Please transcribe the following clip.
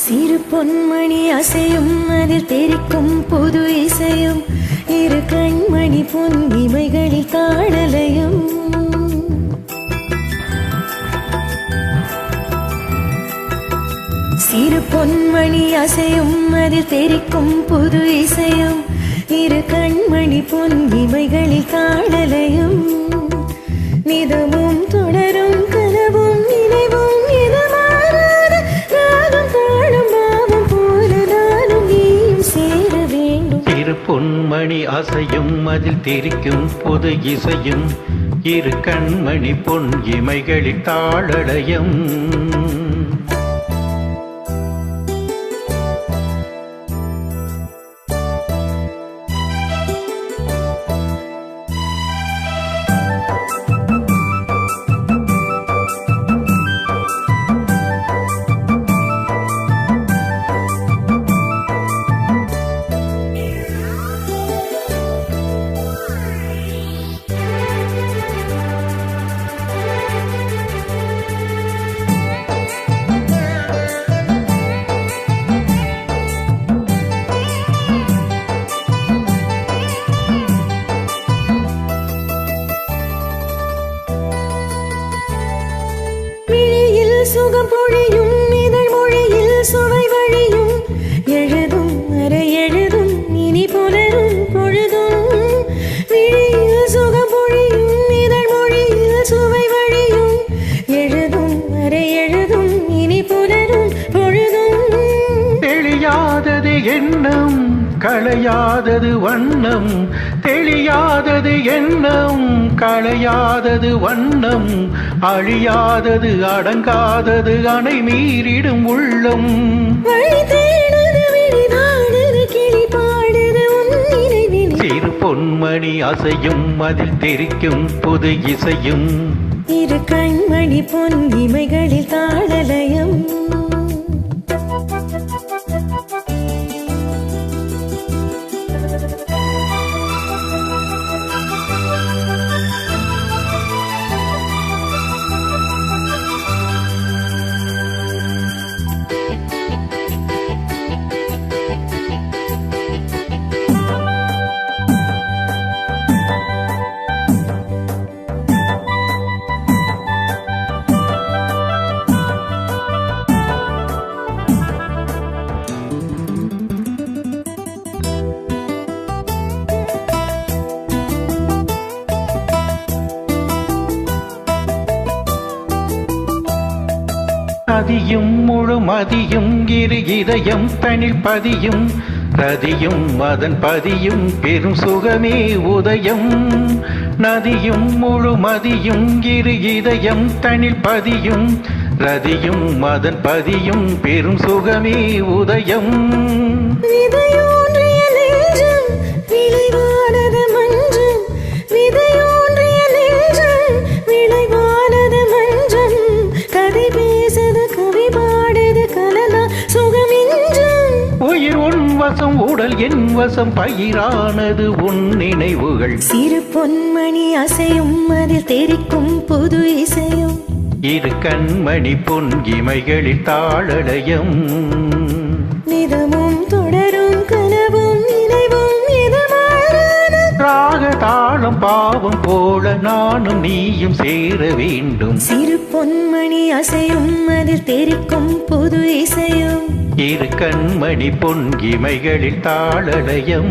சிறு பொன்மணி அசையும் அதில் தெரிக்கும் புது இசையும் இரு கண்மணி பொன் இமைகளில் தாழலையும் சிறு பொன்மணி அசையும் அதில் தெரிக்கும் புது இசையும் இரு கண்மணி பொன் இமைகளில் தாழலையும் நிதமும் தொடரும் கனவும் நினைவும் இதமாறாத ராகம் தாழும் பாவம் போல நானும் நீயும் சேர வேண்டும். சிறு பொன்மணி அசையும் அதில் தெரிக்கும் பொது இசையும் இரு கண்மணி பொன் இமைகளில் தாழலையும் சுகம் பொழியும் இதழ் மொழியில் சுவை வழியும் எழுதும் அரை எழுதும் இனி புலரும் பொழுதும் விழியில் சுகம் பொழியும் இதழ் மொழியில் சுவை வழியும் எழுதும் அரை எழுதும் இனி புலரும் பொழுதும் தெளியாதது எண்ணம் களையாதது வண்ணம் தெளியாதது எண்ணம் களையாதது வண்ணம் அழியாதது அடங்காதது அணை மீறிடும் உள்ளம் சிறு பொன்மணி அசையும் அதில் தெரிக்கும் புது இசையும் இரு கண்மணி பொன் இமைகளில் தாழலையும் நதியும் முழு மதியும் இரு இதயம் தனில் பதியும் ரதியும் அதன் பதியும் பெரும் சுகமே உதயம் நதியும் முழு மதியும் இரு இதயம் தனில் பதியும் ரதியும் அதன் பதியும் பெரும் சுகமே உதயம் உடல் என் வசம் பயிரானது உன் நினைவுகள் சிறு பொன்மணி அசையும் அதில் தெரிக்கும் புது இசையும் இரு கண்மணி பொன் இமைகளில் தாழலையும் நிதமும் தொடரும் கனவும் நினைவும் இதமாறாத ராக தாளம் பாவம் போல நானும் நீயும் சேர வேண்டும். சிறு பொன்மணி அசையும் அதில் தெரிக்கும் புது இசையும் இரு கண்மணி பொன் இமைகளில் தாழலையும்